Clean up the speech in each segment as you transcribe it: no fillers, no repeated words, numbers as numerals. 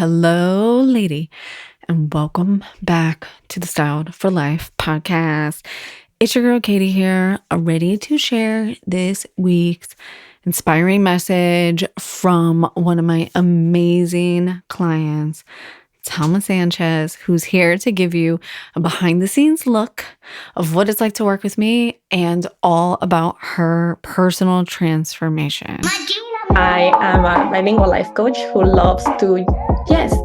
hello, lady, and welcome back to the Styled for Life podcast. It's your girl, Katie here, ready to share this week's inspiring message from one of my amazing clients, Telma Sanchez, who's here to give you a behind-the-scenes look of what it's like to work with me and all about her personal transformation. I am a bilingual life coach who loves to,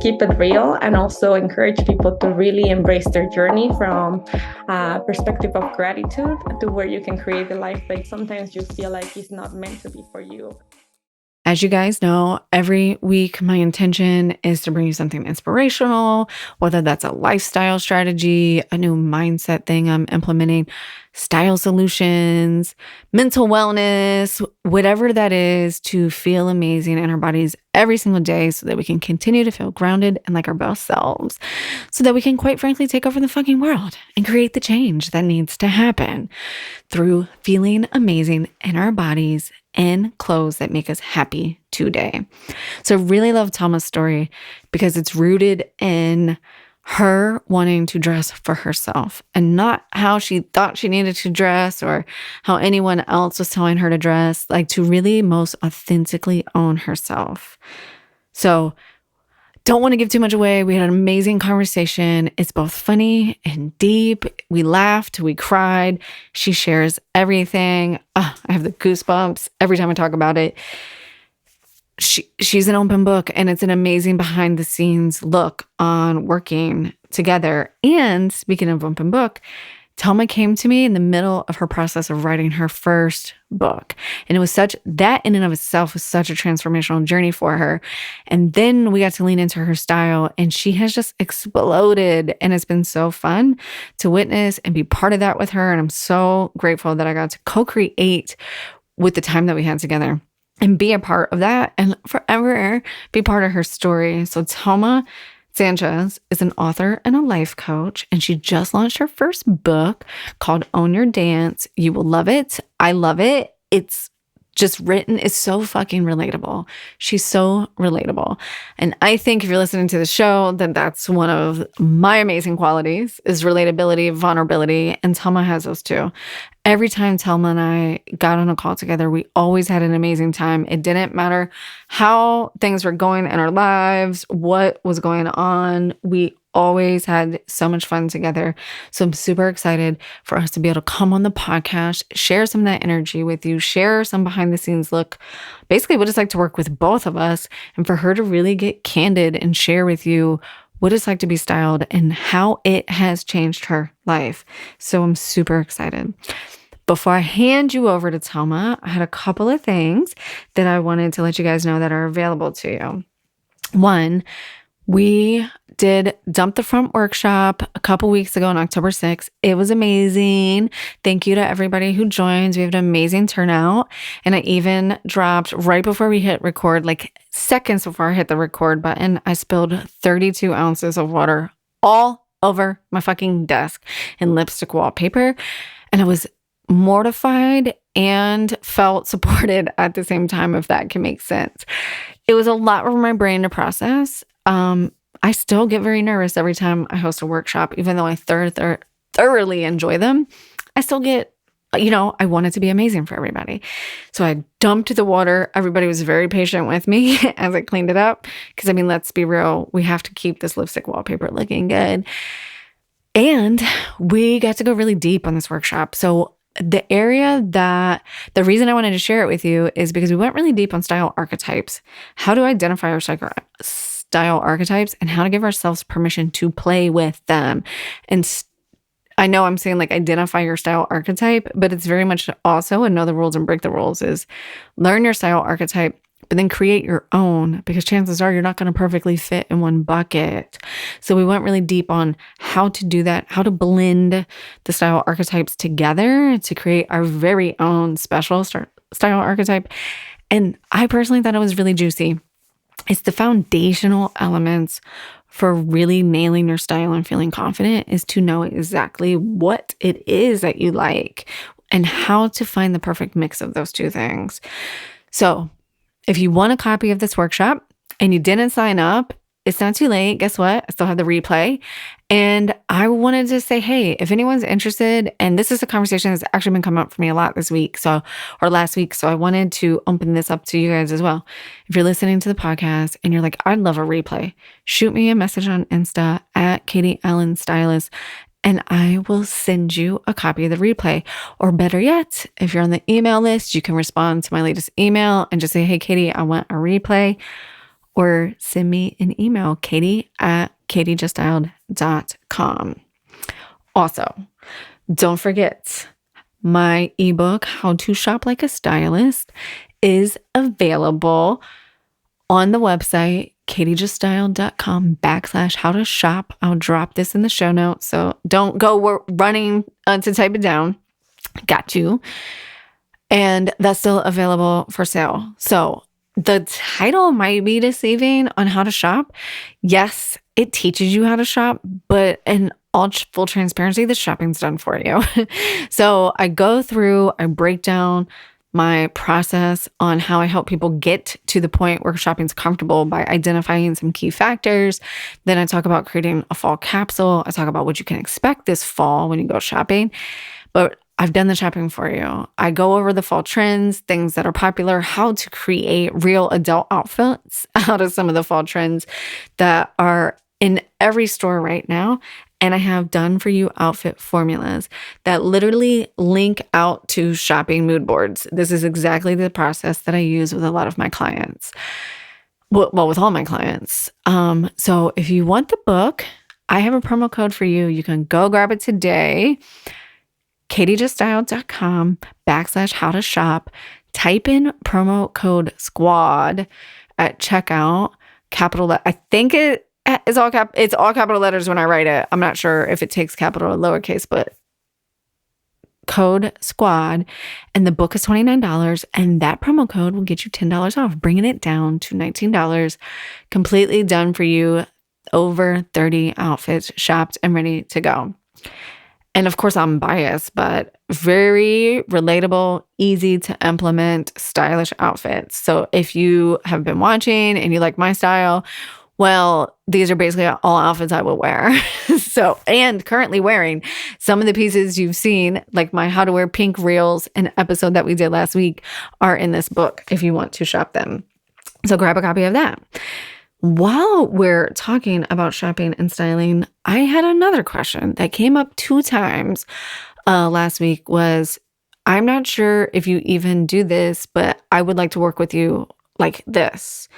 keep it real and also encourage people to really embrace their journey from a perspective of gratitude to where you can create the life that sometimes you feel like is not meant to be for you. As you guys know, every week my intention is to bring you something inspirational, whether that's a lifestyle strategy, a new mindset thing I'm implementing, style solutions, mental wellness, whatever that is, to feel amazing in our bodies every single day so that we can continue to feel grounded and like our best selves, so that we can, quite frankly, take over the fucking world and create the change that needs to happen through feeling amazing in our bodies and clothes that make us happy today. So I really love Telma's story because it's rooted in her wanting to dress for herself and not how she thought she needed to dress or how anyone else was telling her to dress, like to really most authentically own herself. So don't want to give too much away. We had an amazing conversation. It's both funny and deep. We laughed, we cried. She shares everything. I have the goosebumps every time I talk about it. She's an open book, and it's an amazing behind the scenes look on working together. And speaking of open book, Telma came to me in the middle of her process of writing her first book. And it was that in and of itself was such a transformational journey for her. And then we got to lean into her style, and she has just exploded. And it's been so fun to witness and be part of that with her. And I'm so grateful that I got to co-create with the time that we had together and be a part of that and forever be part of her story. So Telma Sanchez is an author and a life coach, and she just launched her first book called Own Your Dance. You will love it. I love it. It's just written. It's so fucking relatable. She's so relatable. And I think if you're listening to the show, then that's one of my amazing qualities is relatability, vulnerability, and Telma has those too. Every time Telma and I got on a call together, we always had an amazing time. It didn't matter how things were going in our lives, what was going on. We always had so much fun together. So I'm super excited for us to be able to come on the podcast, share some of that energy with you, share some behind the scenes look, basically what it's like to work with both of us, and for her to really get candid and share with you what it's like to be styled and how it has changed her life. So I'm super excited. Before I hand you over to Telma, I had a couple of things that I wanted to let you guys know that are available to you. One, we did Dump the Front workshop a couple weeks ago on October 6th. It was amazing. Thank you to everybody who joins. We have an amazing turnout. And I even dropped right before we hit record, like seconds before I hit the record button, I spilled 32 ounces of water all over my fucking desk and lipstick wallpaper. And I was mortified and felt supported at the same time, if that can make sense. It was a lot for my brain to process. I still get very nervous every time I host a workshop, even though I thoroughly enjoy them. I still get, I want it to be amazing for everybody. So I dumped the water. Everybody was very patient with me as I cleaned it up. Because, let's be real, we have to keep this lipstick wallpaper looking good. And we got to go really deep on this workshop. So the reason I wanted to share it with you is because we went really deep on style archetypes, how to identify our style archetypes and how to give ourselves permission to play with them. And I know I'm saying like identify your style archetype, but it's very much also, and know the rules and break the rules, is learn your style archetype, but then create your own, because chances are you're not going to perfectly fit in one bucket. So we went really deep on how to do that, how to blend the style archetypes together to create our very own special style archetype. And I personally thought it was really juicy. It's the foundational elements for really nailing your style and feeling confident is to know exactly what it is that you like and how to find the perfect mix of those two things. So if you want a copy of this workshop and you didn't sign up, it's not too late. Guess what? I still have the replay. And I wanted to say, hey, if anyone's interested, and this is a conversation that's actually been coming up for me a lot this week, or last week. So I wanted to open this up to you guys as well. If you're listening to the podcast and you're like, I'd love a replay, shoot me a message on Insta at Katie Allen Stylist, and I will send you a copy of the replay. Or better yet, if you're on the email list, you can respond to my latest email and just say, hey, Katie, I want a replay. Or send me an email, katie@katiejuststyled.com. Also, don't forget, my ebook, How to Shop Like a Stylist, is available on the website, katiejuststyled.com/how-to-shop. I'll drop this in the show notes, so don't go running to type it down. Got you. And that's still available for sale. So the title might be deceiving on how to shop. Yes, it teaches you how to shop, but in all full transparency, the shopping's done for you. So I break down my process on how I help people get to the point where shopping's comfortable by identifying some key factors. Then I talk about creating a fall capsule. I talk about what you can expect this fall when you go shopping. But I've done the shopping for you. I go over the fall trends, things that are popular, how to create real adult outfits out of some of the fall trends that are in every store right now. And I have done for you outfit formulas that literally link out to shopping mood boards. This is exactly the process that I use with a lot of my clients. Well, with all my clients. So if you want the book, I have a promo code for you. You can go grab it today. katiejuststyled.com/how-to-shop. Type in promo code SQUAD at checkout. I think it's all capital letters when I write it. I'm not sure if it takes capital or lowercase, but code SQUAD. And the book is $29. And that promo code will get you $10 off, bringing it down to $19. Completely done for you. Over 30 outfits shopped and ready to go. And of course, I'm biased, but very relatable, easy to implement, stylish outfits. So if you have been watching and you like my style, well, these are basically all outfits I will wear. And currently wearing some of the pieces you've seen, like my How to Wear Pink Reels, an episode that we did last week, are in this book if you want to shop them. So grab a copy of that. While we're talking about shopping and styling, I had another question that came up 2 times last week was, I'm not sure if you even do this, but I would like to work with you like this.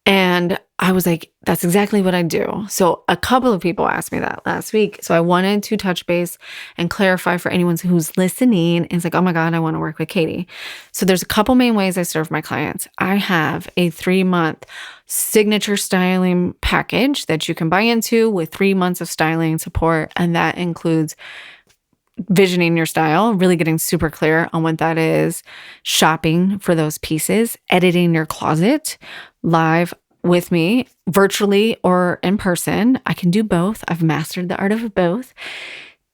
And I was like, that's exactly what I do. So a couple of people asked me that last week. So I wanted to touch base and clarify for anyone who's listening. And it's like, oh my God, I want to work with Katie. So there's a couple main ways I serve my clients. I have a 3-month signature styling package that you can buy into with 3 months of styling support. And that includes visioning your style, really getting super clear on what that is, shopping for those pieces, editing your closet live with me, virtually or in person. I can do both. I've mastered the art of both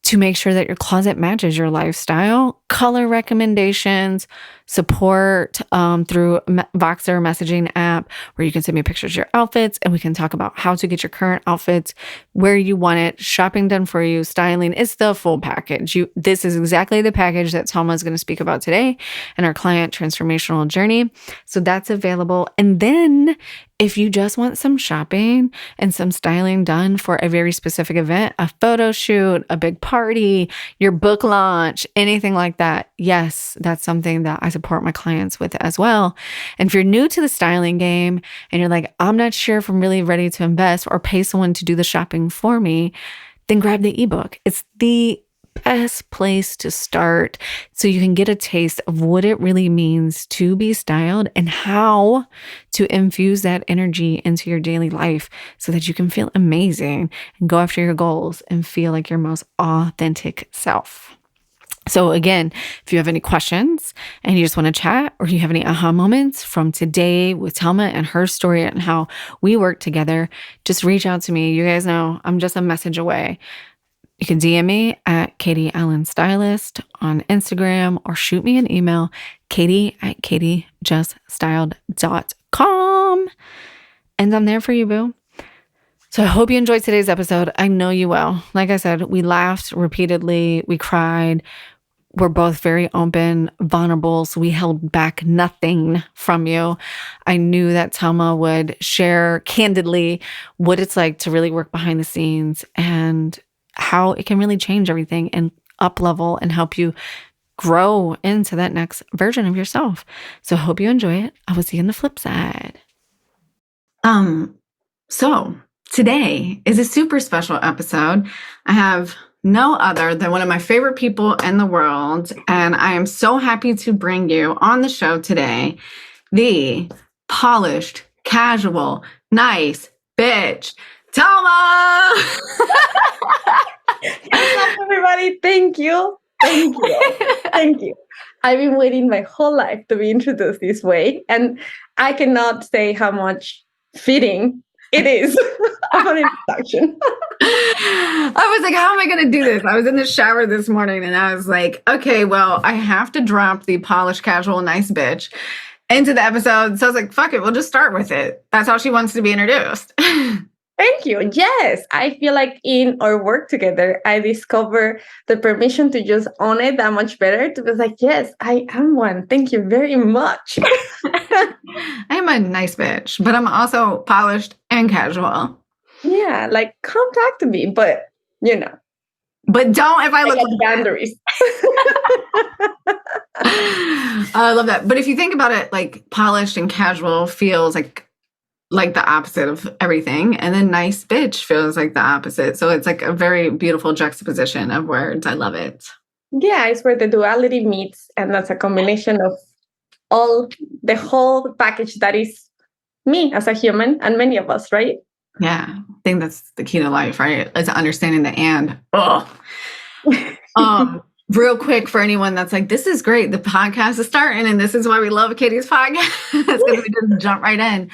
to make sure that your closet matches your lifestyle, color recommendations, support through Voxer messaging app, where you can send me pictures of your outfits and we can talk about how to get your current outfits where you want it, shopping done for you, styling. It's the full package. This is exactly the package that Telma is going to speak about today in our client transformational journey. So that's available. And then if you just want some shopping and some styling done for a very specific event, a photo shoot, a big party, your book launch, anything like that, yes, that's something that I support my clients with as well. And if you're new to the styling game and you're like, I'm not sure if I'm really ready to invest or pay someone to do the shopping for me, then grab the ebook. It's the best place to start so you can get a taste of what it really means to be styled and how to infuse that energy into your daily life so that you can feel amazing and go after your goals and feel like your most authentic self. So again, if you have any questions and you just want to chat, or you have any aha moments from today with Telma and her story and how we work together, just reach out to me. You guys know I'm just a message away. You can DM me at Katie Allen Stylist on Instagram, or shoot me an email, katie@katiejuststyled.com. And I'm there for you, boo. So I hope you enjoyed today's episode. I know you will. Like I said, we laughed repeatedly. We cried. We're both very open, vulnerable. So we held back nothing from you. I knew that Telma would share candidly what it's like to really work behind the scenes and how it can really change everything and up level and help you grow into that next version of yourself. So hope you enjoy it. I will see you on the flip side. So today is a super special episode. I have no other than one of my favorite people in the world, and I am so happy to bring you on the show today, the polished, casual, nice bitch, Telma. Hello, everybody. Thank you. Thank you. Thank you. I've been waiting my whole life to be introduced this way, and I cannot say how much fitting it is of an introduction. I was like, how am I going to do this? I was in the shower this morning and I was like, okay, well, I have to drop the polished, casual, nice bitch into the episode. So I was like, fuck it, we'll just start with it. That's how she wants to be introduced. Thank you. Yes, I feel like in our work together, I discover the permission to just own it that much better. To be like, yes, I am one. Thank you very much. I'm a nice bitch, but I'm also polished and casual. Yeah, like come talk to me, but But don't if I look like boundaries. I love that. But if you think about it, like polished and casual feels like the opposite of everything, and then nice bitch feels like the opposite. So it's like a very beautiful juxtaposition of words. I love it. Yeah, it's where the duality meets, and that's a combination of the whole package that is me as a human and many of us, right? Yeah, I think that's the key to life, right? Is understanding the and. Real quick for anyone that's like, this is great. The podcast is starting, and this is why we love Katie's podcast because we just jump right in.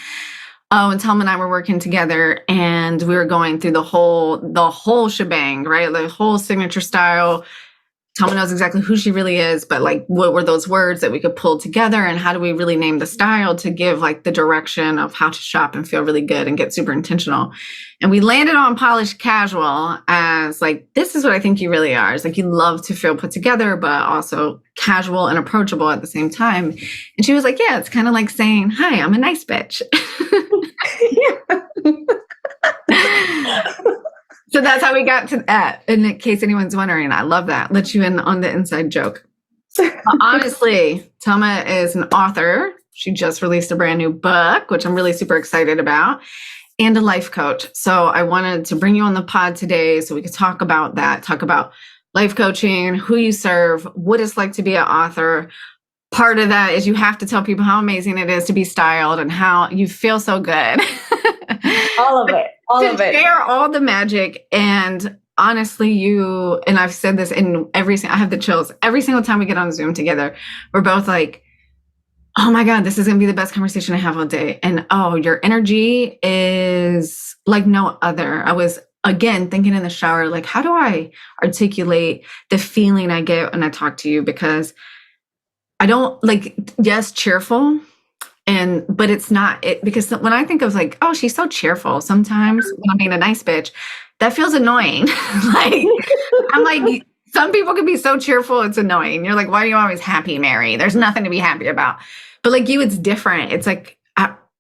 And Telma and I were working together, and we were going through the whole shebang, right? The whole signature style. Telma knows exactly who she really is, but like, what were those words that we could pull together, and how do we really name the style to give like the direction of how to shop and feel really good and get super intentional? And we landed on polished casual as like, this is what I think you really are. It's like you love to feel put together, but also casual and approachable at the same time. And she was like, yeah, it's kind of like saying, hi, I'm a nice bitch. So that's how we got to that. In case anyone's wondering, I love that. Let you in on the inside joke. Honestly, Telma is an author. She just released a brand new book, which I'm really super excited about, and a life coach. So I wanted to bring you on the pod today so we could talk about that, talk about life coaching, who you serve, what it's like to be an author. Part of that is you have to tell people how amazing it is to be styled and how you feel so good. All of it. Share all the magic. And honestly, and I've said this in I have the chills every single time we get on Zoom together. We're both like, oh my God, this is going to be the best conversation I have all day. And your energy is like no other. I was, again, thinking in the shower, like, how do I articulate the feeling I get when I talk to you? Because I don't yes, cheerful. But it's not it, because when I think of like, oh, she's so cheerful, sometimes when I'm being a nice bitch, that feels annoying. Like, I'm like, some people can be so cheerful, it's annoying. You're like, why are you always happy, Mary? There's nothing to be happy about. But like you, it's different. It's like,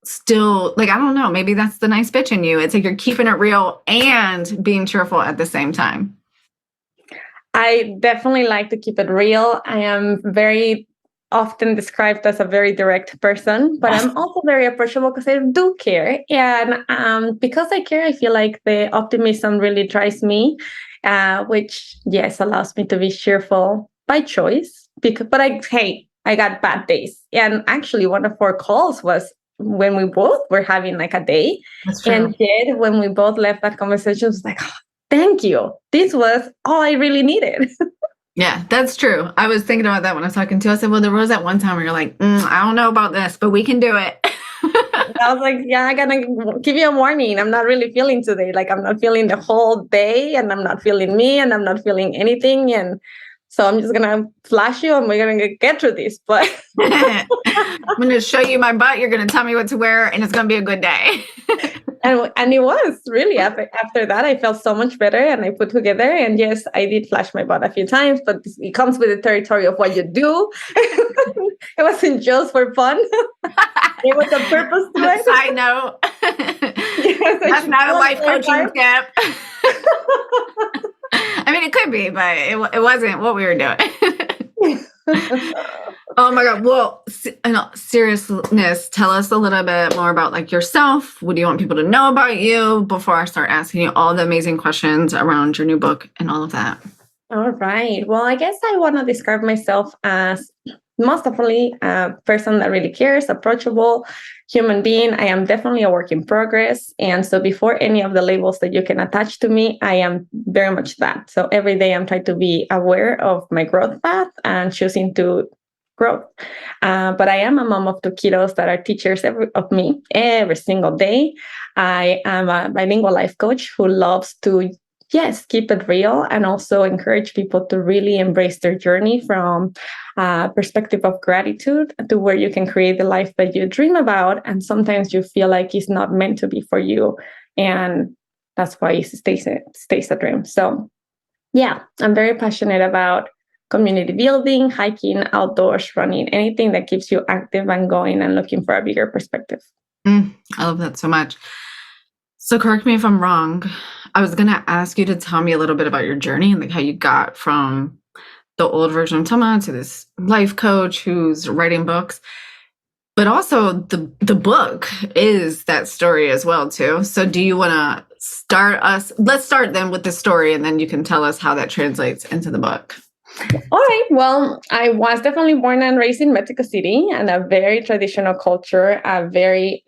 still, like, I don't know, maybe that's the nice bitch in you. It's like you're keeping it real and being cheerful at the same time. I definitely like to keep it real. I am very often described as a very direct person, but I'm also very approachable because I do care. And because I care, I feel like the optimism really drives me, which, yes, allows me to be cheerful by choice. But I got bad days. And actually, one of our calls was when we both were having like a day. And yet, when we both left that conversation, it was like, oh, thank you. This was all I really needed. Yeah, that's true. I was thinking about that when I was talking to you. I said, well, there was that one time where you're like, I don't know about this, but we can do it. I was like, yeah, I gotta give you a warning. I'm not really feeling today. Like, I'm not feeling the whole day, and I'm not feeling me, and I'm not feeling anything. And So I'm just gonna flash you, and we're gonna get through this. But I'm going to show you my butt. You're going to tell me what to wear, and it's going to be a good day. and it was really after that, I felt so much better, and I put together. And yes, I did flash my butt a few times, but it comes with the territory of what you do. It wasn't just for fun. It was a purpose to it. Side note. Yes, That's not a life coaching tip. I mean, it could be, but it wasn't what we were doing. Oh my God. Well, in all seriousness, tell us a little bit more about like yourself. What do you want people to know about you before I start asking you all the amazing questions around your new book and all of that? All right. Well, I guess I want to describe myself as most definitely a person that really cares, approachable human being. I am definitely a work in progress. And so before any of the labels that you can attach to me, I am very much that. So every day I'm trying to be aware of my growth path and choosing to grow. But I am a mom of two kiddos that are teachers of me every single day. I am a bilingual life coach who loves to keep it real and also encourage people to really embrace their journey from a perspective of gratitude to where you can create the life that you dream about. And sometimes you feel like it's not meant to be for you. And that's why it stays a dream. So yeah, I'm very passionate about community building, hiking, outdoors, running, anything that keeps you active and going and looking for a bigger perspective. I love that so much. So correct me if I'm wrong. I was going to ask you to tell me a little bit about your journey and like how you got from the old version of Telma to this life coach who's writing books. But also the book is that story as well too. So do you want to start us? Let's start then with the story, and then you can tell us how that translates into the book. All right. Well, I was definitely born and raised in Mexico City, and a very traditional culture, a very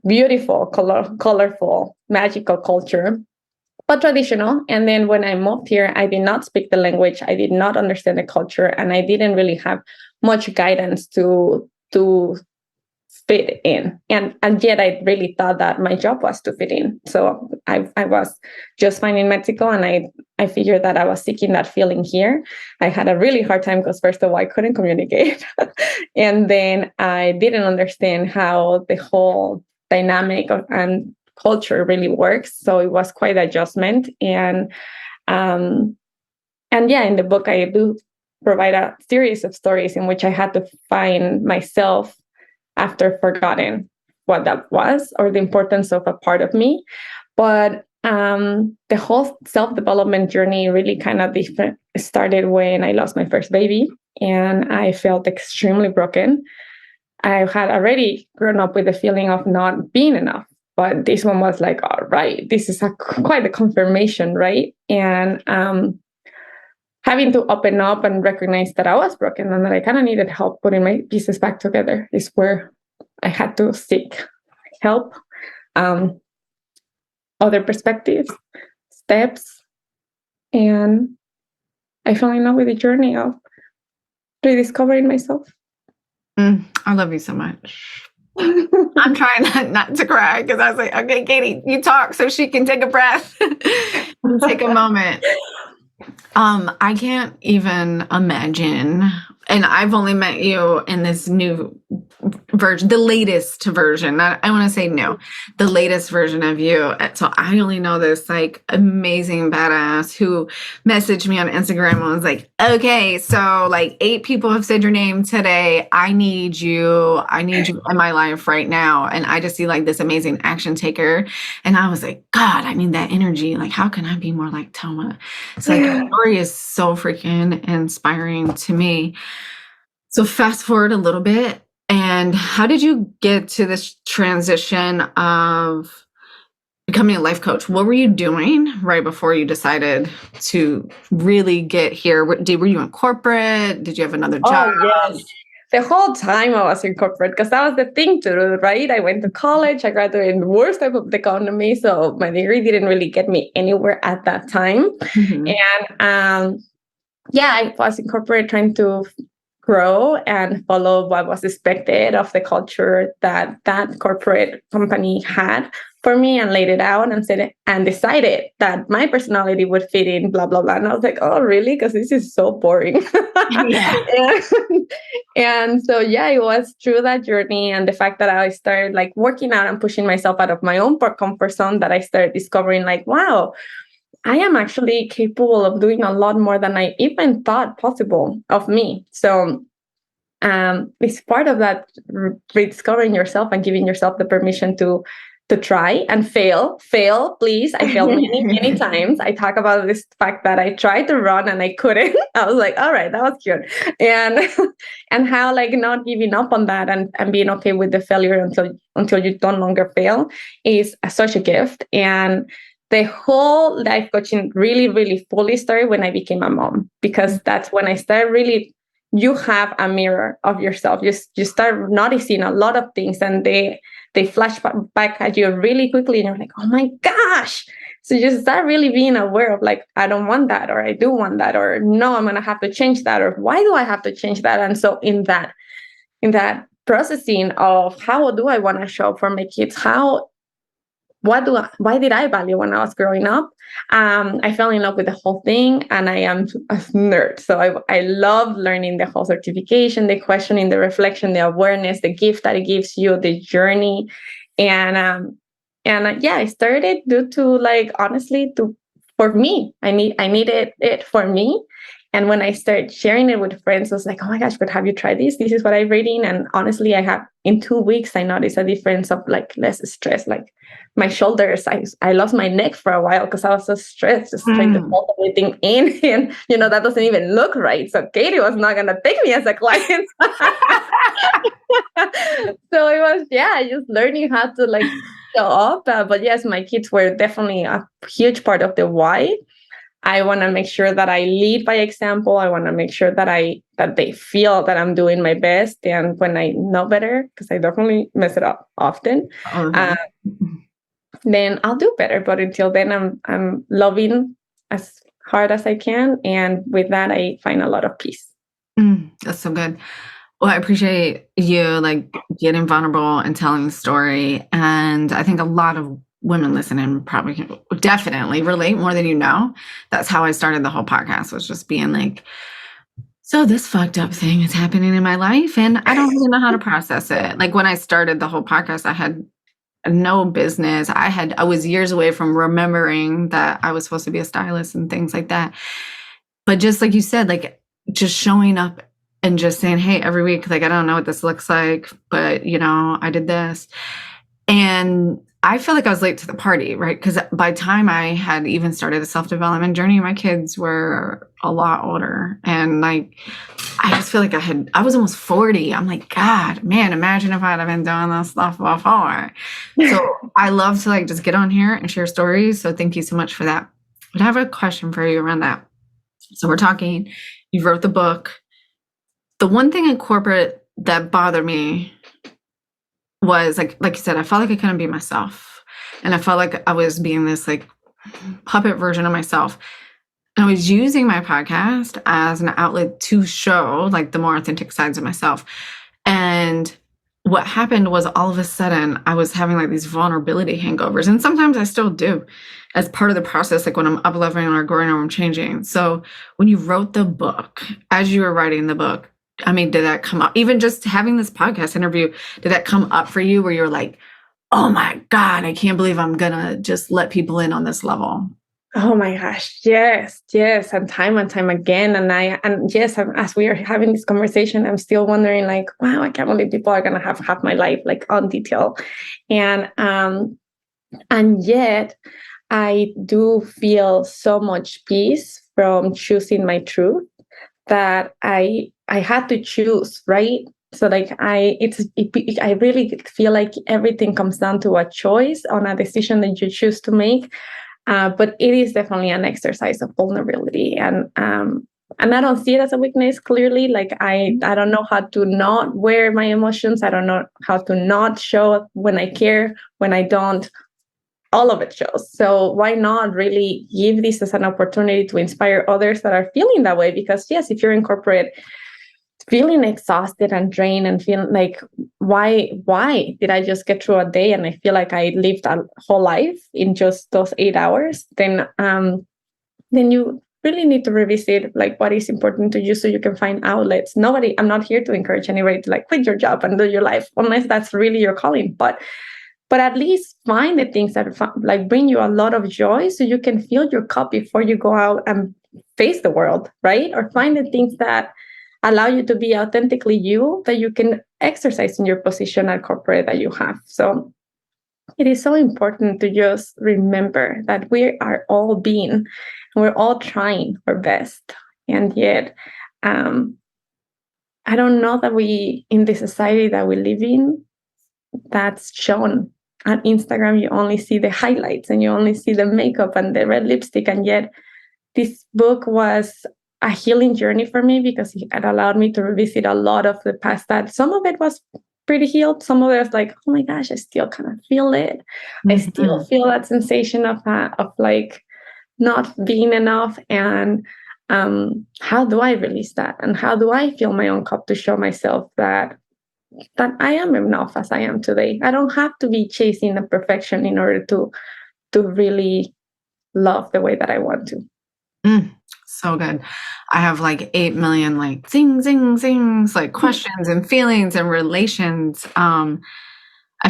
beautiful, colorful, magical culture, but traditional. And then when I moved here, I did not speak the language. I did not understand the culture, and I didn't really have much guidance to fit in. And yet I really thought that my job was to fit in. So I was just fine in Mexico, and I figured that I was seeking that feeling here. I had a really hard time because first of all, I couldn't communicate. And then I didn't understand how the whole dynamic and culture really works. So it was quite an adjustment. And yeah, in the book, I do provide a series of stories in which I had to find myself after forgotten what that was or the importance of a part of me. But the whole self-development journey really kind of started when I lost my first baby, and I felt extremely broken. I had already grown up with the feeling of not being enough, but this one was like, all right, this is quite a confirmation, right? And having to open up and recognize that I was broken and that I kind of needed help putting my pieces back together is where I had to seek help, other perspectives, steps, and I fell in love with the journey of rediscovering myself. I love you so much. I'm trying not to cry because I was like, okay, Katie, you talk so she can take a breath and take a moment. I can't even imagine. And I've only met you in this new version, the latest version. I want to say no, the latest version of you. So I only know this like amazing badass who messaged me on Instagram and was like, okay, so like 8 people have said your name today. I need you in my life right now. And I just see like this amazing action taker. And I was like, God, I need that energy. Like, how can I be more like Telma? So like, your story is so freaking inspiring to me. So fast forward a little bit. And how did you get to this transition of becoming a life coach? What were you doing right before you decided to really get here? Were you in corporate? Did you have another job? Oh, yes. The whole time I was in corporate because that was the thing to do, right? I went to college. I graduated in the worst type of the economy. So my degree didn't really get me anywhere at that time. Mm-hmm. And yeah, I was in corporate trying to grow and follow what was expected of the culture that that corporate company had for me, and laid it out and said it, and decided that my personality would fit in, blah blah blah. And I was like, oh really, because this is so boring. Yeah. and, and so yeah, it was through that journey and the fact that I started like working out and pushing myself out of my own comfort zone, that I started discovering like, wow, I am actually capable of doing a lot more than I even thought possible of me. So it's part of that rediscovering yourself and giving yourself the permission to try and fail, please. I failed many times. I talk about this fact that I tried to run and I couldn't. I was like, all right, that was cute. And and how like not giving up on that, and being okay with the failure until you don't longer fail is such a gift. And the whole life coaching really fully started when I became a mom, because that's when I started really, you have a mirror of yourself. You start noticing a lot of things, and they flash back at you really quickly, and you're like, oh my gosh. So you start really being aware of like, I don't want that, or I do want that, or no, I'm gonna have to change that, or why do I have to change that? And so in that processing of how do I want to show up for my kids, why did I value when I was growing up? I fell in love with the whole thing, and I am a nerd. So I love learning the whole certification, the questioning, the reflection, the awareness, the gift that it gives you, the journey. And yeah, I started due to like, honestly, for me, I needed it for me. And when I started sharing it with friends, I was like, oh my gosh, but have you tried this? This is what I'm reading. And honestly, I have, in 2 weeks, I noticed a difference of like less stress, like my shoulders. I lost my neck for a while because I was so stressed, just trying to hold everything in. And, that doesn't even look right. So Katie was not going to take me as a client. So it was, yeah, just learning how to like show up. But yes, my kids were definitely a huge part of the why. I want to make sure that I lead by example. I want to make sure that they feel that I'm doing my best. And when I know better, because I definitely mess it up often, then I'll do better. But until then, I'm loving as hard as I can, and with that, I find a lot of peace. That's so good. Well, I appreciate you like getting vulnerable and telling the story, and I think a lot of women listening probably can definitely relate more than you know. That's how I started the whole podcast, was just being like, so this fucked up thing is happening in my life and I don't really know how to process it. Like when I started the whole podcast, I had no business. I was years away from remembering that I was supposed to be a stylist and things like that. But just like you said, like just showing up and just saying, hey, every week, like, I don't know what this looks like, but I did this. And I feel like I was late to the party, right? Because by the time I had even started the self-development journey, my kids were a lot older. And like, I just feel like I was almost 40. I'm like, God, man, imagine if I'd have been doing this stuff before. So I love to like just get on here and share stories. So thank you so much for that. But I have a question for you around that. So we're talking, you wrote the book. The one thing in corporate that bothered me was like you said, I felt like I couldn't be myself. And I felt like I was being this like puppet version of myself. And I was using my podcast as an outlet to show like the more authentic sides of myself. And what happened was all of a sudden I was having like these vulnerability hangovers. And sometimes I still do as part of the process, like when I'm up-leveling or growing or I'm changing. So when you wrote the book, as you were writing the book, I mean, did that come up? Even just having this podcast interview, did that come up for you where you're like, oh my God, I can't believe I'm going to just let people in on this level? Oh my gosh, yes, and time again. And yes, as we are having this conversation, I'm still wondering like, wow, I can't believe people are going to have half my life like on detail. And yet I do feel so much peace from choosing my truth, that I had to choose, right? So like I really feel like everything comes down to a choice, on a decision that you choose to make. But it is definitely an exercise of vulnerability, and I don't see it as a weakness. Clearly, like I don't know how to not wear my emotions. I don't know how to not show when I care, when I don't. All of it shows. So why not really give this as an opportunity to inspire others that are feeling that way? Because yes, if you're in corporate, feeling exhausted and drained and feeling like, why did I just get through a day and I feel like I lived a whole life in just those 8 hours, then you really need to revisit like what is important to you so you can find outlets. I'm not here to encourage anybody to like quit your job and do your life unless that's really your calling, but at least find the things that like bring you a lot of joy so you can fill your cup before you go out and face the world, right? Or find the things that allow you to be authentically you, that you can exercise in your position at corporate that you have. So it is so important to just remember that we are all being, and we're all trying our best. And yet, I don't know that we, in the society that we live in, that's shown. On Instagram, you only see the highlights and you only see the makeup and the red lipstick. And yet, this book was a healing journey for me because it had allowed me to revisit a lot of the past that some of it was pretty healed. Some of it was like, oh my gosh, I still kind of feel it. I still feel that sensation of like not being enough. And how do I release that? And how do I fill my own cup to show myself that I am enough as I am today? I don't have to be chasing the perfection in order to really love the way that I want to. So good. I have like 8 million like zings, like questions and feelings and relations. I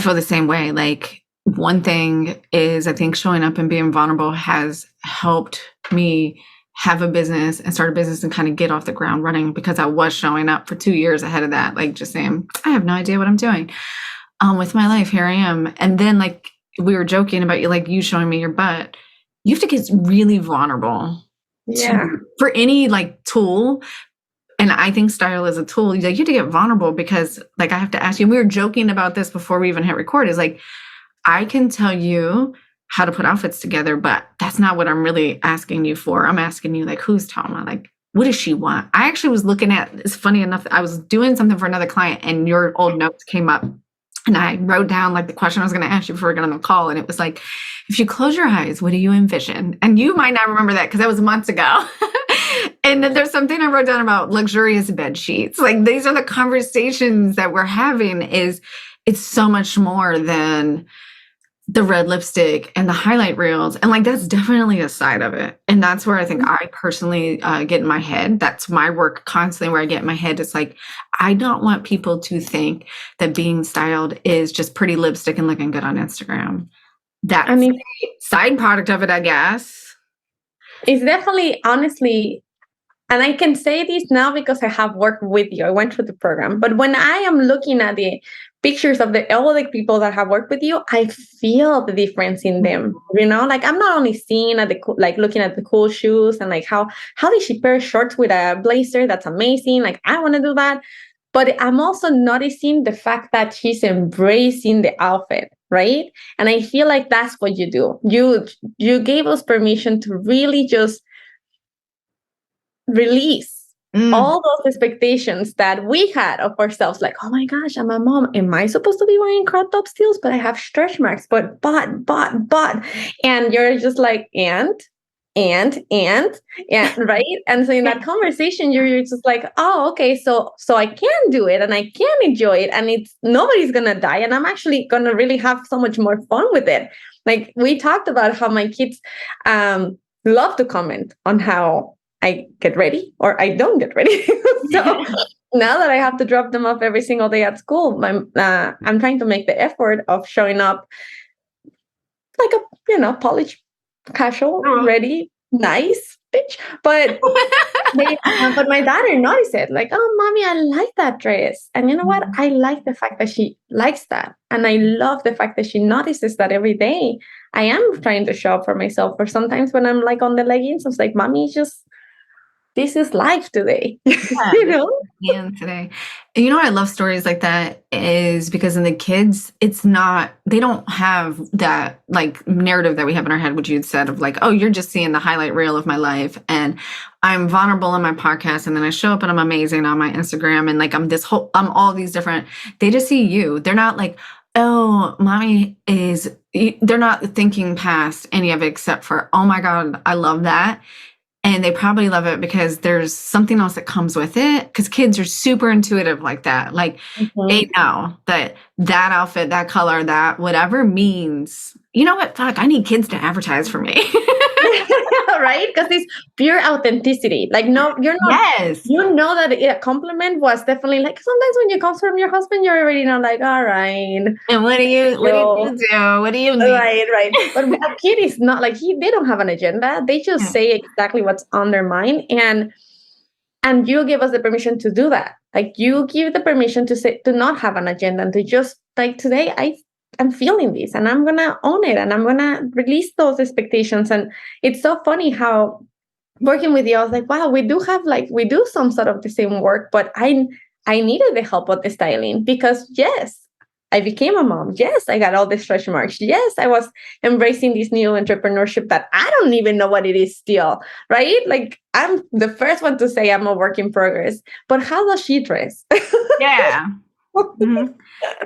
feel the same way. Like one thing is I think showing up and being vulnerable has helped me have a business and start a business and kind of get off the ground running because I was showing up for 2 years ahead of that, like just saying, I have no idea what I'm doing with my life. Here I am. And then like we were joking about you, like you showing me your butt. You have to get really vulnerable for any like tool. And I think style is a tool. Like, you have to get vulnerable because like I have to ask you, and we were joking about this before we even hit record, is like, I can tell you how to put outfits together, but that's not what I'm really asking you for. I'm asking you like, who's Telma? Like, what does she want? I actually was looking at, it's funny enough, I was doing something for another client and your old notes came up. And I wrote down like the question I was going to ask you before we got on the call. And it was like, if you close your eyes, what do you envision? And you might not remember that because that was months ago. And there's something I wrote down about luxurious bed sheets. Like these are the conversations that we're having. Is it's so much more than the red lipstick and the highlight reels. And like, that's definitely a side of it. And that's where I think I personally get in my head. That's my work constantly where I get in my head. It's like, I don't want people to think that being styled is just pretty lipstick and looking good on Instagram. That's a side product of it, I guess. It's definitely, honestly, and I can say this now because I have worked with you. I went through the program. But when I am looking at the pictures of all the people that have worked with you, I feel the difference in them. You know, like I'm not only seeing at like looking at the cool shoes and like how did she pair shorts with a blazer? That's amazing. Like I want to do that. But I'm also noticing the fact that she's embracing the outfit, right? And I feel like that's what you do. You gave us permission to really just release all those expectations that we had of ourselves. Like, oh my gosh, I'm a mom. Am I supposed to be wearing crop top still? But I have stretch marks, but. And you're just like, and right. And so in that conversation, you're just like, oh, okay, so I can do it and I can enjoy it, and it's nobody's gonna die, and I'm actually gonna really have so much more fun with it. Like we talked about how my kids love to comment on how I get ready or I don't get ready. So now that I have to drop them off every single day at school, I'm trying to make the effort of showing up like a, polished, casual, ready, nice bitch. But but my daughter noticed it. Like, oh, mommy, I like that dress. And you know what? I like the fact that she likes that. And I love the fact that she notices that every day. I am trying to show up for myself. Or sometimes when I'm like on the leggings, I was like, mommy, this is life today. Today. And you know what I love stories like that is because in the kids, they don't have that like narrative that we have in our head, which you'd said of like, oh, you're just seeing the highlight reel of my life. And I'm vulnerable on my podcast. And then I show up and I'm amazing on my Instagram. And like, I'm all these different, they just see you. They're not like, oh, mommy they're not thinking past any of it except for, oh my God, I love that. And they probably love it because there's something else that comes with it. Because kids are super intuitive like that. Like they Mhm. know that that outfit, that color, that whatever means, you know what? Fuck, I need kids to advertise for me. Right? Because it's pure authenticity. Like, no, you're not. Yes. You know that a compliment was definitely like sometimes when you come from your husband, you're already know like, all right, And what do yo, you do? What do you need? right, right. But a kid is not like they don't have an agenda. They just Yeah. say exactly what's on their mind, and you give us the permission to do that. Like you give the permission to say to not have an agenda and to just like today I'm feeling this and I'm gonna own it and I'm gonna release those expectations. And it's so funny how working with you, I was like, wow, we do some sort of the same work, but I needed the help with the styling because yes, I became a mom. Yes, I got all the stretch marks. Yes, I was embracing this new entrepreneurship that I don't even know what it is still, right? Like I'm the first one to say I'm a work in progress. But how does she dress? Yeah. Mhm.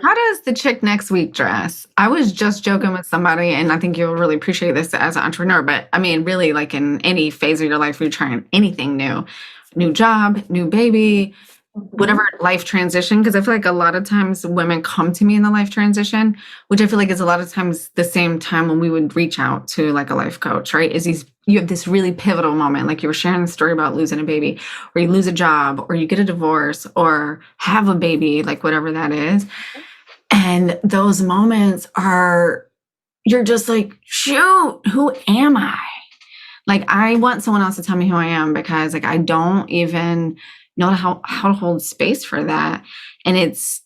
How does the chick next week dress? I was just joking with somebody, and I think you'll really appreciate this as an entrepreneur. But I mean, really, like in any phase of your life, you're trying anything new, new job, new baby, whatever Mhm. life transition. Because I feel like a lot of times women come to me in the life transition, which I feel like is a lot of times the same time when we would reach out to like a life coach, right? Is these you have this really pivotal moment, like you were sharing the story about losing a baby, or you lose a job, or you get a divorce, or have a baby, like whatever that is. And those moments are, you're just like, shoot, who am I? Like, I want someone else to tell me who I am because, like, I don't even know how to hold space for that. And it's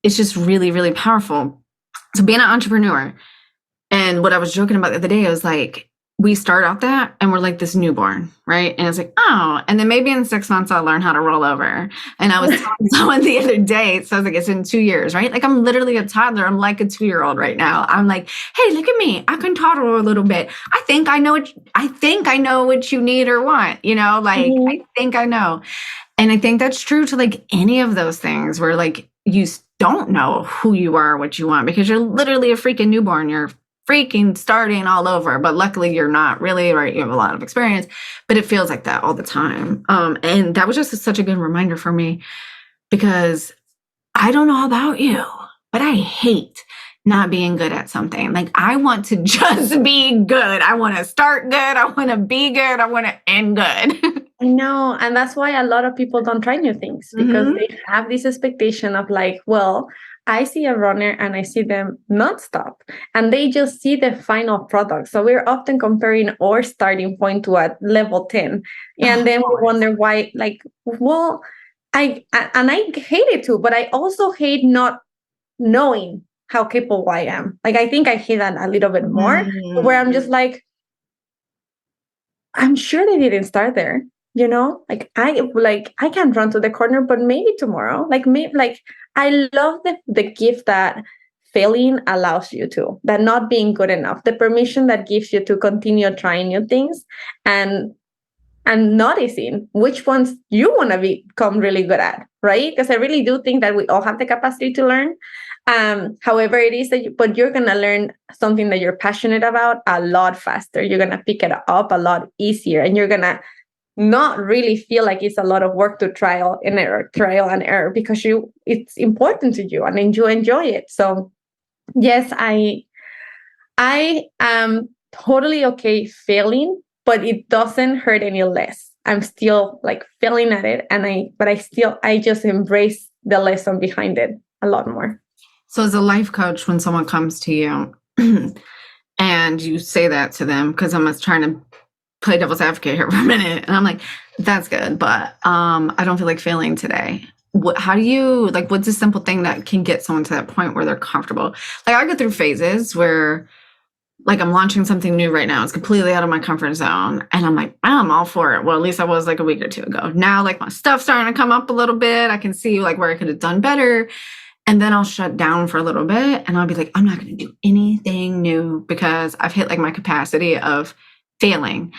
just really, really powerful. So, being an entrepreneur, and what I was joking about the other day, I was like, we start out that and we're like this newborn, right? And it's like, oh, and then maybe in 6 months I'll learn how to roll over. And I was telling someone the other day, so I was like, it's in 2 years, right? Like I'm literally a toddler. I'm like a 2-year-old right now. I'm like, hey, look at me. I can toddle a little bit. I think I know what you need or want, like I Mhm. think I know. And I think that's true to like any of those things where like don't know who you are, what you want, because you're literally a freaking newborn. You're freaking starting all over, but luckily you're not really, right? You have a lot of experience, but it feels like that all the time. And that was just such a good reminder for me because I don't know about you, but I hate not being good at something. Like I want to just be good. I want to start good. I want to be good. I want to end good. I know. And that's why a lot of people don't try new things because Hmm. they have this expectation of like, well, I see a runner and I see them not stop and they just see the final product. So we're often comparing our starting point to a level 10. And Oh, then we always. wonder why, like, well, and I hate it too, but I also hate not knowing how capable I am. Like, I think I hate that a little bit more where I'm just Mm. I'm sure they didn't start there. I can't run to the corner, but maybe tomorrow. I love the gift that failing allows you to, that not being good enough, the permission that gives you to continue trying new things and noticing which ones you want to become really good at, right? Because I really do think that we all have the capacity to learn. However, it is but you're gonna learn something that you're passionate about a lot faster. You're gonna pick it up a lot easier, and you're gonna not really feel like it's a lot of work to trial and error, because it's important to you and you enjoy it. So yes, I am totally okay failing, but it doesn't hurt any less. I'm still like failing at it, but I just embrace the lesson behind it a lot more. So, as a life coach, when someone comes to you and you say that to them, because I'm just trying to play devil's advocate here for a minute, and I'm like, that's good, but I don't feel like failing today. How do you like? What's a simple thing that can get someone to that point where they're comfortable? Like I go through phases where like I'm launching something new right now. It's completely out of my comfort zone. And I'm like, I'm all for it. Well, at least I was like a week or two ago. Now, like my stuff's starting to come up a little bit. I can see like where I could have done better. And then I'll shut down for a little bit and I'll be like, I'm not going to do anything new because I've hit like my capacity of failing.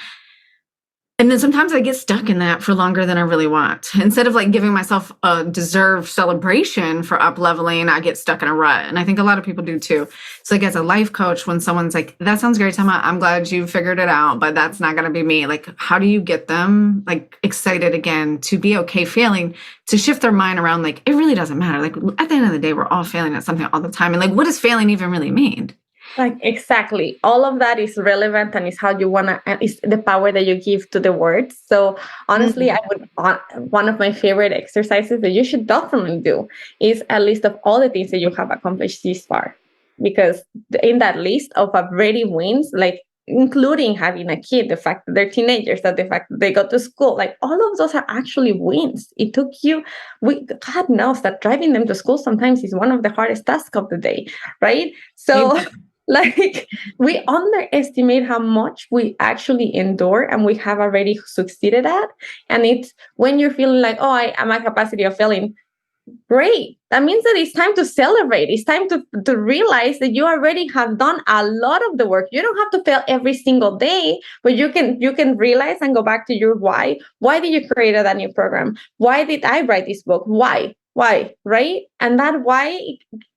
And then sometimes I get stuck in that for longer than I really want. Instead of like giving myself a deserved celebration for up leveling, I get stuck in a rut. And I think a lot of people do too. So like as a life coach, when someone's like, that sounds great, Telma, I'm glad you figured it out, but that's not going to be me. Like, how do you get them like excited again to be okay failing, to shift their mind around? Like, it really doesn't matter. Like at the end of the day, we're all failing at something all the time. And like, what does failing even really mean? Like, exactly. All of that is relevant and is how you want to, and is the power that you give to the words. So honestly, Mm. I would, one of my favorite exercises that you should definitely do is a list of all the things that you have accomplished this far. Because in that list of already wins, like including having a kid, the fact that they're teenagers, that the fact that they go to school, like all of those are actually wins. It took you, God knows that driving them to school sometimes is one of the hardest tasks of the day, right? So like we underestimate how much we actually endure and we have already succeeded at. And it's when you're feeling like, oh, I am at capacity of failing. Great. That means that it's time to celebrate. It's time to realize that you already have done a lot of the work. You don't have to fail every single day, but you can realize and go back to your why. Why did you create that new program? Why did I write this book? Why? Why? Right? And that why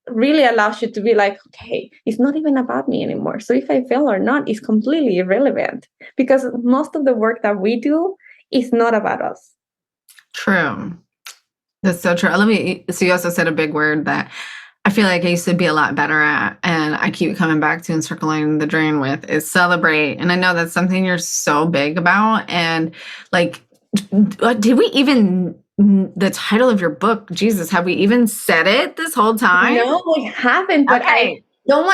really allows you to be like, okay, it's not even about me anymore. So if I fail or not is completely irrelevant because most of the work that we do is not about us. True. That's so true. Let me. So you also said a big word that I feel like I used to be a lot better at, and I keep coming back to and circling the drain with is celebrate. And I know that's something you're so big about. And like, did we even the title of your book? Jesus, have we even said it this whole time? No, we haven't, but Okay. I don't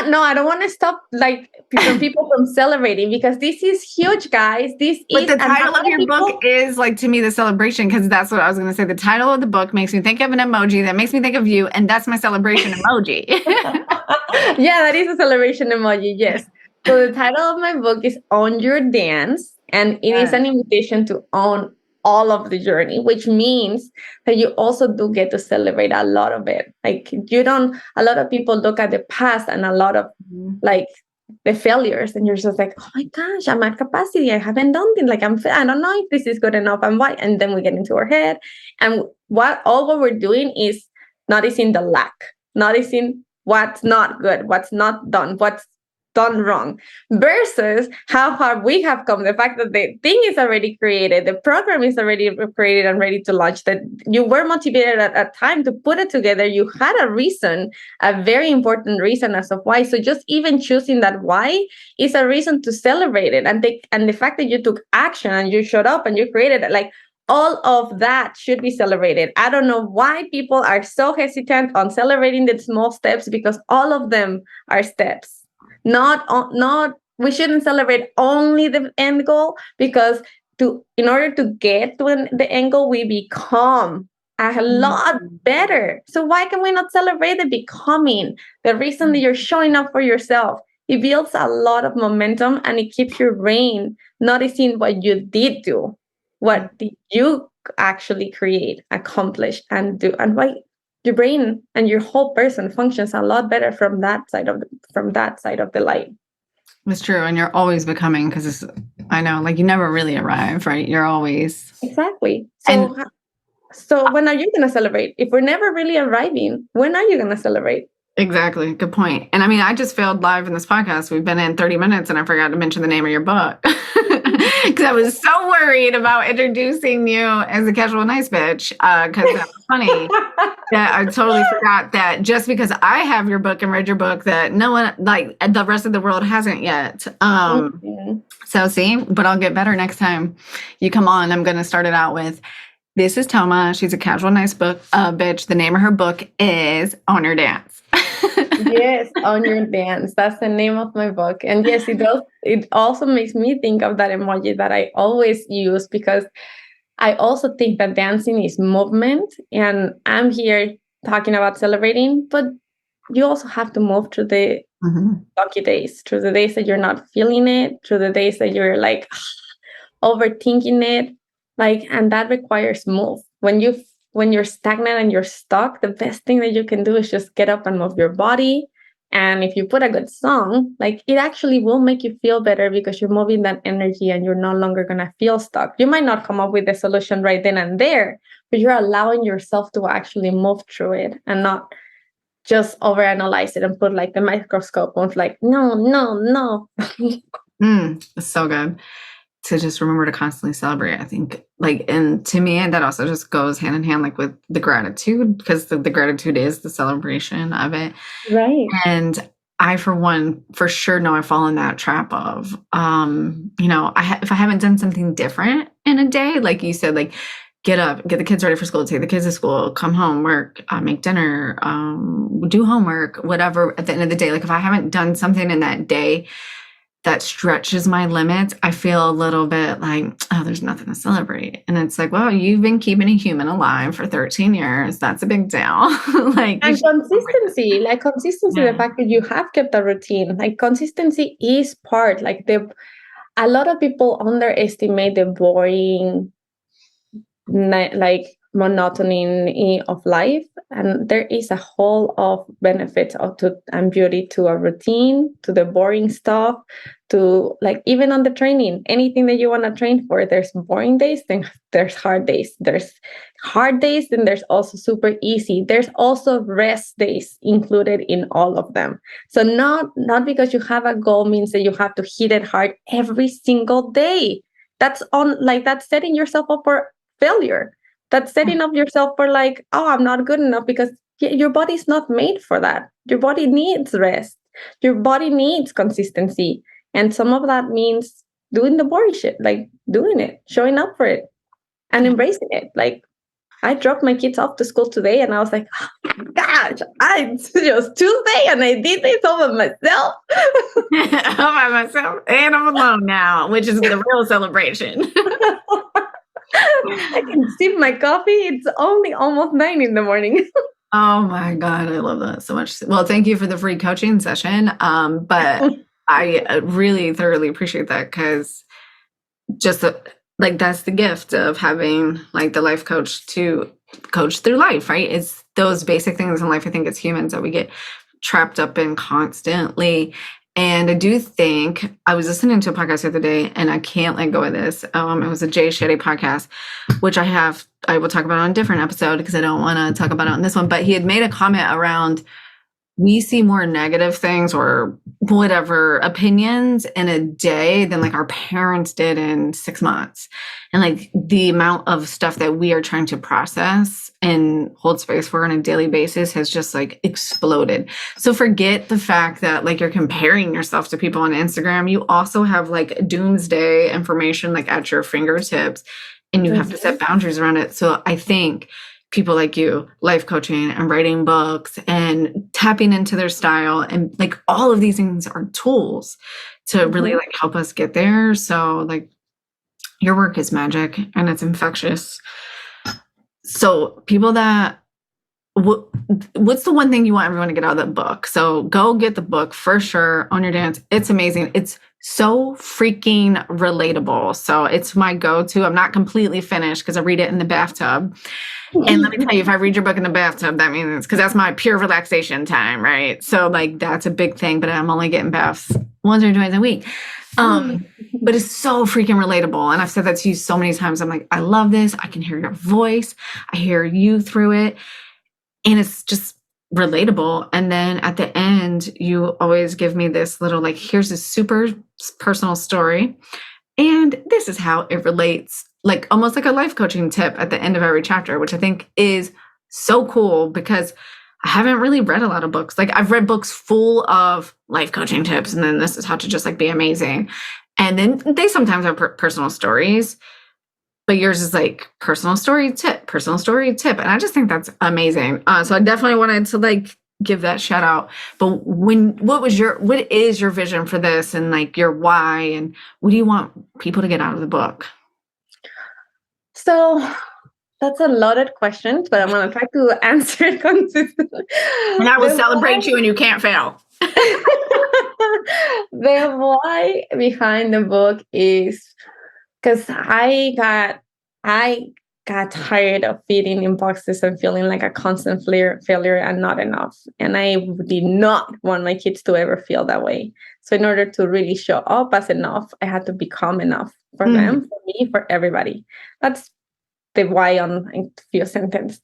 want to stop like from people from celebrating because this is huge, guys. This But is, the and a title of lot of your book people, is like to me the celebration because that's what I was going to say. The title of the book makes me think of an emoji that makes me think of you, and that's my celebration emoji. yeah, that is a celebration emoji. Yes. So the title of my book is Own Your Dance, and it is Yes. an invitation to own all of the journey, which means that you also do get to celebrate a lot of it. Like you don't, a lot of people look at the past and a lot of Mhm. like the failures, and you're just like, oh my gosh, I'm at capacity. I haven't done it. Like I don't know if this is good enough. And why? And then we get into our head, and what we're doing is noticing the lack, noticing what's not good, what's not done, what's done wrong, versus how far we have come. The fact that the thing is already created, the program is already created and ready to launch, that you were motivated at a time to put it together. You had a reason, a very important reason as of why. So just even choosing that why is a reason to celebrate it. And the fact that you took action and you showed up and you created it, like all of that should be celebrated. I don't know why people are so hesitant on celebrating the small steps because all of them are steps. Not we shouldn't celebrate only the end goal because to in order to get to the end goal, we become a lot better. So why can we not celebrate the becoming? The reason that you're showing up for yourself. It builds a lot of momentum and it keeps your brain noticing what you did do. What did you actually create, accomplish, and do? And why your brain and your whole person functions a lot better from that side of the light. It's true. And you're always becoming because I know, like you never really arrive, right? You're always. Exactly. And So when are you going to celebrate? If we're never really arriving, when are you going to celebrate? exactly. Good point. And I mean, I just failed live in this podcast. We've been in 30 minutes and I forgot to mention the name of your book because I was so worried about introducing you as a casual nice bitch because that was funny. Yeah, I totally forgot that just because I have your book and read your book that no one, like the rest of the world hasn't yet. Mhm. So see, but I'll get better next time you come on. I'm going to start it out with, this is Telma. She's a casual nice book bitch. The name of her book is Own Your Dance. Yes, Own Your Dance. That's the name of my book. And yes, it does. It also makes me think of that emoji that I always use because I also think that dancing is movement. And I'm here talking about celebrating, but you also have to move through the Mhm. lucky days, through the days that you're not feeling it, through the days that you're like overthinking it. Like, and that requires move. When you're stagnant and you're stuck, the best thing that you can do is just get up and move your body, And if you put a good song, like it actually will make you feel better because you're moving that energy and you're no longer going to feel stuck. You might not come up with the solution right then and there, but you're allowing yourself to actually move through it and not just overanalyze it and put like the microscope on like, no, no, no. It's so good to just remember to constantly celebrate. I think like, and to me, that also just goes hand in hand, like with the gratitude, because the gratitude is the celebration of it. Right. And I, for one, for sure know I fall in that trap of, if I haven't done something different in a day, like you said, like get up, get the kids ready for school, take the kids to school, come home, work, make dinner, do homework, whatever. At the end of the day, like if I haven't done something in that day that stretches my limits, I feel a little bit like, oh, there's nothing to celebrate. And it's like, well, you've been keeping a human alive for 13 years. That's a big deal. Like, and consistency, the fact that you have kept a routine, like consistency is part, like a lot of people underestimate the boring, like monotony of life, and there is a whole of benefits and beauty to a routine, to the boring stuff, to like even on the training, anything that you want to train for. There's boring days, then there's hard days, then there's also super easy, there's also rest days included in all of them. So not because you have a goal means that you have to hit it hard every single day. That's setting yourself up for failure. That's setting up yourself for like, oh, I'm not good enough, because your body's not made for that. Your body needs rest. Your body needs consistency. And some of that means doing the boring shit, like doing it, showing up for it, and embracing it. Like I dropped my kids off to school today and I was like, oh my gosh, it's just Tuesday and I did this all by myself. All by myself. And I'm alone now, which is the real celebration. I can sip my coffee. It's only almost 9 in the morning. Oh my God, I love that so much. Well, thank you for the free coaching session. But I really thoroughly appreciate that, because just like that's the gift of having like the life coach to coach through life, right? It's those basic things in life, I think, as humans, that we get trapped up in constantly. And I do think I was listening to a podcast the other day, and I can't let go of this. It was a Jay Shetty podcast, which I will talk about on a different episode because I don't want to talk about it on this one. But he had made a comment around, we see more negative things or whatever opinions in a day than like our parents did in 6 months. And like the amount of stuff that we are trying to process and hold space for on a daily basis has just like exploded. So forget the fact that like you're comparing yourself to people on Instagram. You also have like doomsday information like at your fingertips, and you have to set boundaries around it. So I think people like you, life coaching and writing books and tapping into their style, and like all of these things are tools to really like help us get there. So like your work is magic and it's infectious. So people that, what's the one thing you want everyone to get out of that book? So go get the book for sure. Own Your Dance. It's amazing. It's so freaking relatable. So it's my go-to. I'm not completely finished because I read it in the bathtub. And let me tell you, if I read your book in the bathtub, that means because that's my pure relaxation time, right? So like that's a big thing, but I'm only getting baths once or twice a week. But it's so freaking relatable. And I've said that to you so many times. I'm like, I love this. I can hear your voice. I hear you through it. And it's just relatable. And then at the end, you always give me this little, like, here's a super personal story. And this is how it relates, like almost like a life coaching tip at the end of every chapter, which I think is so cool because I haven't really read a lot of books. Like I've read books full of life coaching tips, and then this is how to just like be amazing. And then they sometimes have personal stories, but yours is like personal story tip. And I just think that's amazing. So I definitely wanted to like give that shout out. But what is your vision for this, and like your why, and what do you want people to get out of the book? So that's a loaded question, but I'm going to try to answer it consistently. And I will celebrate you, and you can't fail. The why behind the book is because I got tired of fitting in boxes and feeling like a constant failure and not enough. And I did not want my kids to ever feel that way. So in order to really show up as enough, I had to become enough for them, for me, for everybody. That's the why on a few sentences.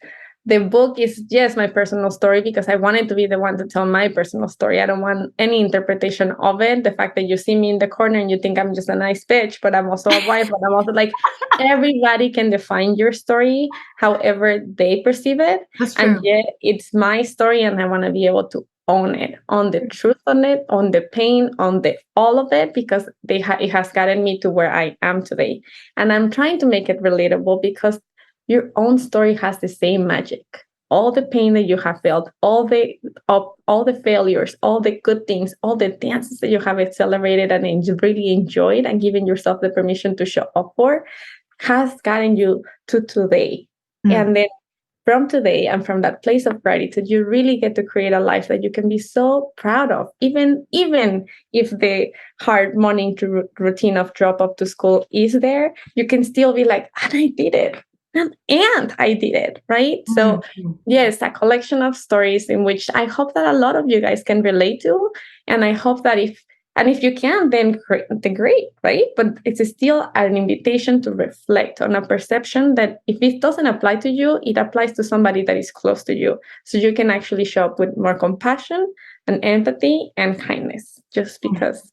The book is just my personal story because I wanted to be the one to tell my personal story. I don't want any interpretation of it. The fact that you see me in the corner and you think I'm just a nice bitch, but I'm also a wife, but I'm also like, everybody can define your story however they perceive it. That's And true. yet it's my story and I want to be able to own it, on the truth on it, on the pain, on the all of it, because it has gotten me to where I am today. And I'm trying to make it relatable because your own story has the same magic. All the pain that you have felt, all the failures, all the good things, all the dances that you have accelerated and really enjoyed and given yourself the permission to show up for, has gotten you to today. And then from today and from that place of gratitude, you really get to create a life that you can be so proud of. Even if the hard morning routine of drop off to school is there, you can still be like, and I did it. And I did it, right? So, yes, a collection of stories in which I hope that a lot of you guys can relate to. And I hope that if you can, then great, right? But it's still an invitation to reflect on a perception that if it doesn't apply to you, it applies to somebody that is close to you. So you can actually show up with more compassion and empathy and kindness just because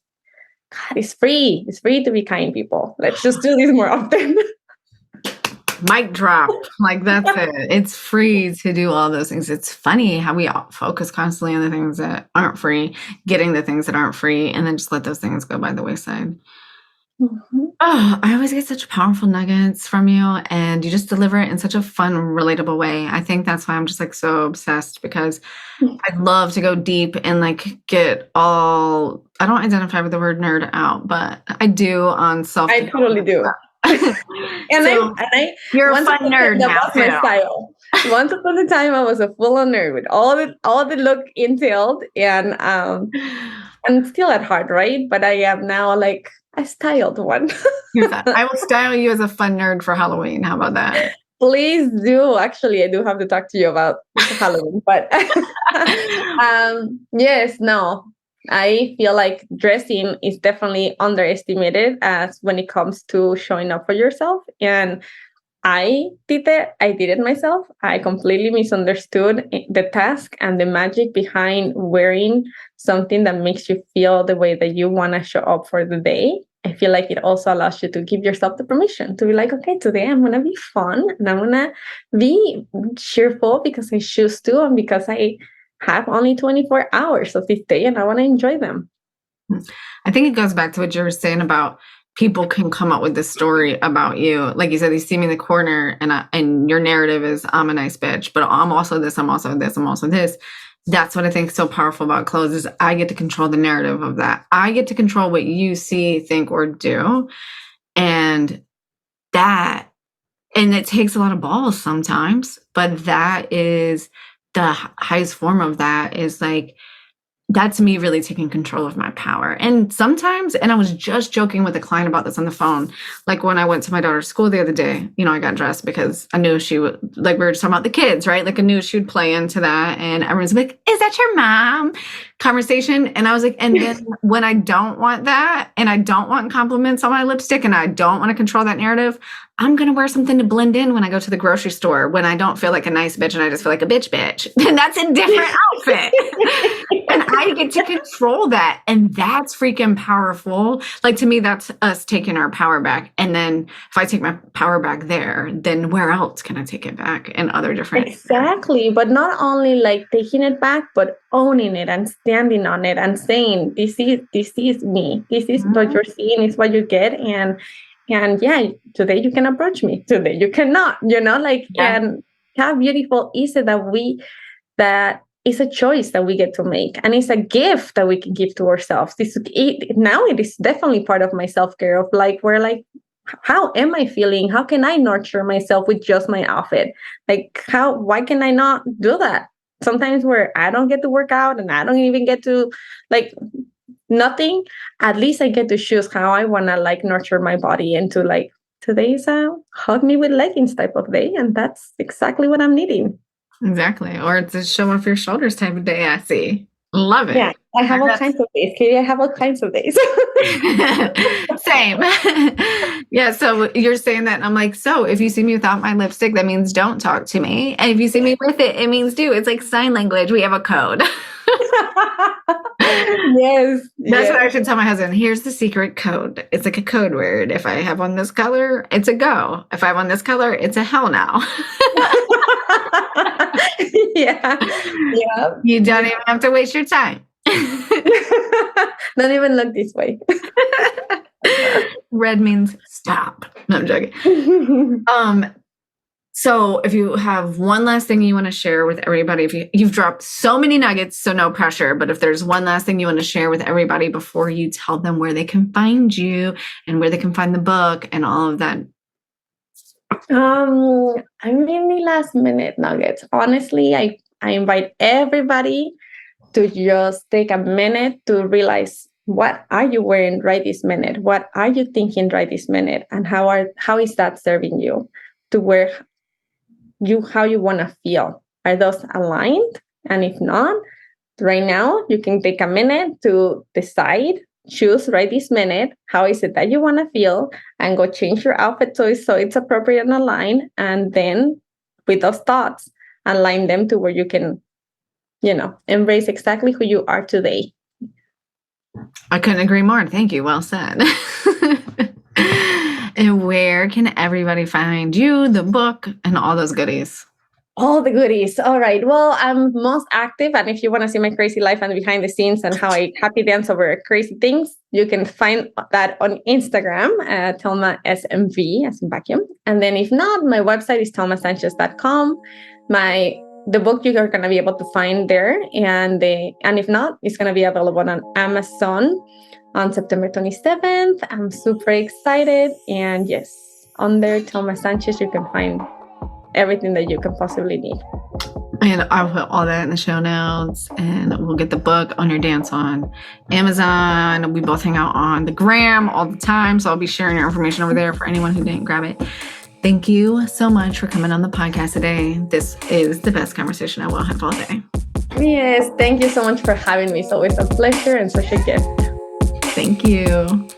God, it's free. It's free to be kind, people. Let's just do this more often. Mic drop. Like, that's it. It's free to do all those things. It's funny how we all focus constantly on the things that aren't free, getting the things that aren't free, and then just let those things go by the wayside. Mm-hmm. Oh, I always get such powerful nuggets from you, and you just deliver it in such a fun, relatable way. I think that's why I'm just like so obsessed, because I'd love to go deep and like get all, I don't identify with the word nerd out, but I do on self. I totally do. And So I you're a once fun upon a nerd time, that now was my too. style. Once upon a time, I was a full-on nerd with all the look entailed, and still at heart, right? But I am now like a styled one. Here's that. I will style you as a fun nerd for Halloween. How about that? Please do. Actually, I do have to talk to you about Halloween, but yes, no. I feel like dressing is definitely underestimated as when it comes to showing up for yourself. And I did it. I did it myself. I completely misunderstood the task and the magic behind wearing something that makes you feel the way that you want to show up for the day. I feel like it also allows you to give yourself the permission to be like, okay, today I'm going to be fun and I'm going to be cheerful because I choose to and because I have only 24 hours of this day and I want to enjoy them. I think it goes back to what you were saying about people can come up with this story about you. Like you said, you see me in the corner and your narrative is I'm a nice bitch, but I'm also this, I'm also this, I'm also this. That's what I think is so powerful about clothes is I get to control the narrative of that. I get to control what you see, think, or do. And that, and it takes a lot of balls sometimes, but that is the highest form of that is like, that's me really taking control of my power. And sometimes, and I was just joking with a client about this on the phone, like when I went to my daughter's school the other day, I got dressed because I knew she would, like we were just talking about the kids, right? Like I knew she would play into that. And everyone's like, is that your mom? Conversation. And I was like, and then when I don't want that and I don't want compliments on my lipstick and I don't want to control that narrative, I'm going to wear something to blend in when I go to the grocery store when I don't feel like a nice bitch and I just feel like a bitch. Then that's a different outfit. And I get to control that. And that's freaking powerful. Like to me, that's us taking our power back. And then if I take my power back there, then where else can I take it back in other different Exactly. But not only like taking it back, but owning it and standing on it and saying, this is me. This is what you're seeing, is what you get. And yeah, today you can approach me. Today you cannot, and how beautiful is it that it's a choice that we get to make, and it's a gift that we can give to ourselves. Now it is definitely part of my self-care of like, where like, how am I feeling? How can I nurture myself with just my outfit? Like, why can I not do that? Sometimes where I don't get to work out and I don't even get to like nothing, at least I get to choose how I want to like nurture my body and to like today's a hug me with leggings type of day, and that's exactly what I'm needing. Exactly. Or it's a show off your shoulders type of day, I see. Love Yeah, it. I have all That's kinds of days, Katie. I have all kinds of days. same. Yeah, so you're saying that, and I'm like, so if you see me without my lipstick, that means don't talk to me. And if you see me with it, it means do. It's like sign language. We have a code. Yes, That's what yes. I should tell my husband. Here's the secret code. It's like a code word. If I have on this color, it's a go. If I have on this color, it's a hell no. Yeah, yeah. You don't even have to waste your time. Don't even look this way. Red means stop. No, I'm joking. So if you have one last thing you want to share with everybody, if you've dropped so many nuggets, so no pressure, but if there's one last thing you want to share with everybody before you tell them where they can find you and where they can find the book and all of that. I mean, the last minute nuggets. Honestly, I invite everybody to just take a minute to realize, what are you wearing right this minute? What are you thinking right this minute? And how is that serving you to where how you want to feel? Are those aligned? And if not, right now you can take a minute to decide, choose right this minute, how is it that you want to feel, and go change your outfit so it's appropriate and aligned. And then with those thoughts, align them to where you can, embrace exactly who you are today. I couldn't agree more. Thank you. Well said. And where can everybody find you, the book, and all those goodies? All the goodies. All right. Well, I'm most active. And if you want to see my crazy life and behind the scenes and how I happy dance over crazy things, you can find that on Instagram, Telma SMV, as in vacuum. And then if not, my website is telmasanchez.com. The book you are going to be able to find there. And if not, it's going to be available on Amazon on September 27th. I'm super excited. And yes, under Telma Sanchez, you can find everything that you can possibly need. And I'll put all that in the show notes, and we'll get the book on your dance on Amazon. We both hang out on the gram all the time, so I'll be sharing your information over there for anyone who didn't grab it. Thank you so much for coming on the podcast today. This is the best conversation I will have all day. Yes, thank you so much for having me. It's always a pleasure and such a gift. Thank you.